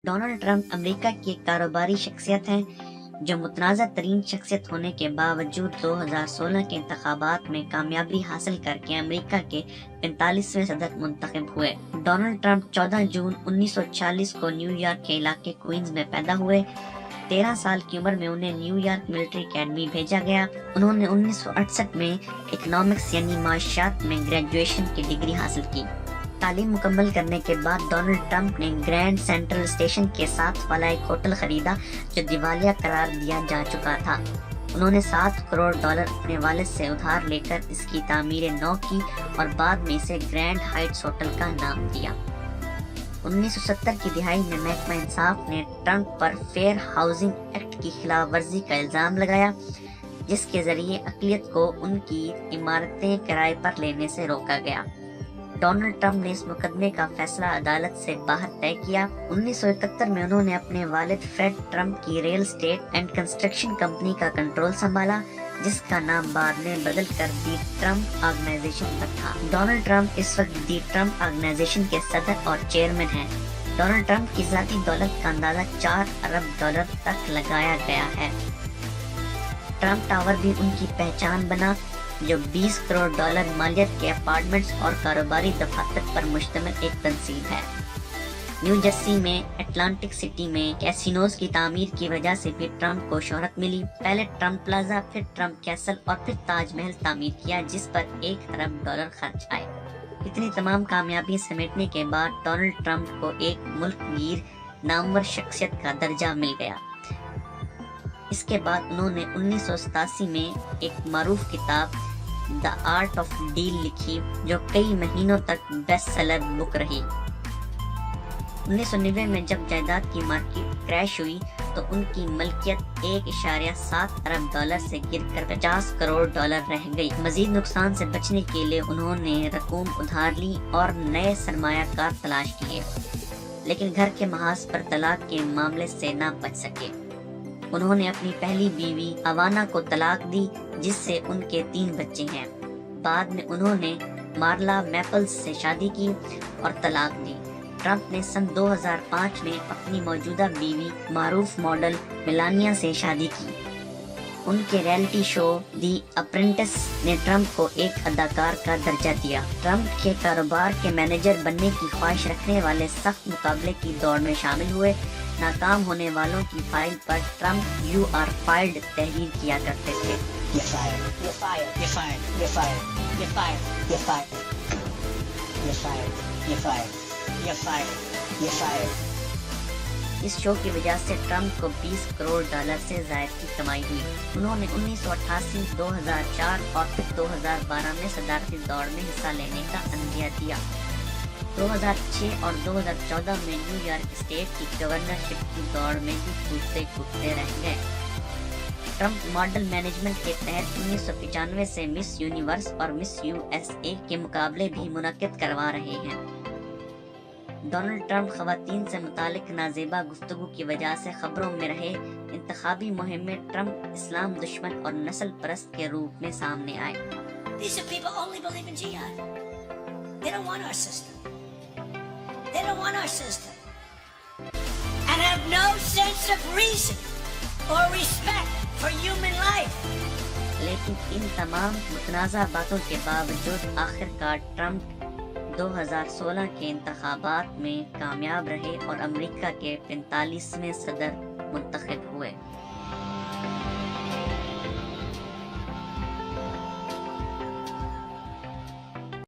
Donald Trump America की एक कारोबारी शख्सियत हैं जो मुतनाज़ा तरीन शख्सियत होने के बावजूद 2016 के इंतखाबात में कामयाबी हासिल करके अमेरिका के 45वें सदर मुंतखब हुए। डोनाल्ड ट्रंप 14 जून 1946 को न्यूयॉर्क के इलाके क्वींस में पैदा हुए। 13 साल की उम्र में उन्हें न्यूयॉर्क मिलिट्री एकेडमी भेजा गया। उन्होंने 1968 में इकोनॉमिक्स यानी माशियात में ग्रेजुएशन की डिग्री हासिल की। तालीम मुकम्मल करने के बाद डोनाल्ड ट्रंप ने ग्रैंड सेंट्रल स्टेशन के साथ वाला एक होटल खरीदा जो दिवालिया करार दिया जा चुका था। उन्होंने $7 करोड़ अपने वालिद से उधार लेकर इसकी तामीर नौ की और बाद में इसे ग्रैंड हाइट्स होटल का नाम दिया। 1970 की दिहाई में महकमा इंसाफ ने ट्रंप पर फेयर हाउसिंग एक्ट की खिलाफ वर्जी का इल्जाम लगाया, जिसके जरिए अक़लियत को उनकी इमारतें किराए पर लेने से रोका गया। डोनाल्ड ट्रंप ने इस मुकदमे का फैसला अदालत से बाहर तय किया। 1971 में उन्होंने अपने वालिद फ्रेड ट्रंप की real estate and construction company का कंट्रोल संभाला, जिसका नाम बाद में बदल कर दी ट्रंप ऑर्गेनाइजेशन पर था। डोनाल्ड ट्रंप इस वक्त दी ट्रंप ऑर्गेनाइजेशन के सदर और चेयरमैन हैं। डोनाल्ड ट्रंप की ज़ाती दौलत का अंदाजा $4 अरब तक लगाया गया है। ट्रंप टावर भी उनकी पहचान बना, जो $20 करोड़ मालियत के अपार्टमेंट्स और कारोबारी दफातर पर मुश्तमिल एक तंजीम है। न्यू जर्सी में अटलांटिक सिटी में कैसीनोज की तामीर की वजह से भी ट्रंप को शोहरत मिली। पहले ट्रंप प्लाजा, फिर ट्रंप कैसल और फिर ताजमहल तामीर किया, जिस पर $1 अरब खर्च आए। इतनी तमाम कामयाबी समेटने के बाद डोनाल्ड ट्रंप को एक मुल्कगीर नामवर शख्सियत का दर्जा मिल गया। इसके बाद उन्होंने 1987 में एक मारूफ किताब द आर्ट ऑफ डील लिखी, जो कई महीनों तक बेस्ट सेलर बुक रही। 1990 में जब जायदाद की मार्केट क्रैश हुई तो उनकी मलकियत $1.7 अरब से गिरकर $50 करोड़ रह गई। मजीद नुकसान से बचने के लिए उन्होंने रकूम उधार ली और नए सरमायाकार तलाश किए, लेकिन घर के महाज पर तलाक के मामले से ना बच सके। उन्होंने अपनी पहली बीवी अवाना को तलाक दी, जिससे उनके 3 बच्चे हैं। बाद में उन्होंने मार्ला मैपल्स से शादी की और तलाक दी। ट्रंप ने सन 2005 में अपनी मौजूदा बीवी मारूफ मॉडल मेलानिया से शादी की। उनके रियलिटी शो दी अप्रेंटिस ने ट्रंप को एक अदाकार का दर्जा दिया। ट्रंप के कारोबार के मैनेजर बनने की ख्वाहिश रखने वाले सख्त मुकाबले की दौड़ में शामिल हुए। नाकाम होने वालों की फाइल पर ट्रंप "यू आर फाइल्ड" तहरीर किया करते थे। इस शो की वजह से ट्रंप को $20 करोड़ से ज़ायद की कमाई हुई। उन्होंने 1988, 2004 और फिर 2012 में सदारती दौड़ में हिस्सा लेने का अंदिया दिया। 2006 और 2014 में न्यूयॉर्क स्टेट की गवर्नरशिप की दौड़ में भी कूदते रह गए। ट्रंप मॉडल मैनेजमेंट के तहत 1995 से मिस यूनिवर्स और मिस यूएसए के मुकाबले भी मुनक्किद करवा रहे हैं। डोनाल्ड ट्रंप खवातीन से मुतालिक नाजेबा गुफ्तगू की वजह से खबरों में रहे। इंतखाबी मुहिम में ट्रंप इस्लाम दुश्मन और नस्ल परस्त के रूप में सामने आए। These are people only believe in jihad. They don't want our system. They don't want our system. And have no sense of reason or respect for human life. लेकिन इन तमाम मुतनाज़ा बातों के बावजूद आखिरकार ट्रंप 2016 के इंतखाबात में कामयाब रहे और अमेरिका के 45वें सदर मुंतखब हुए।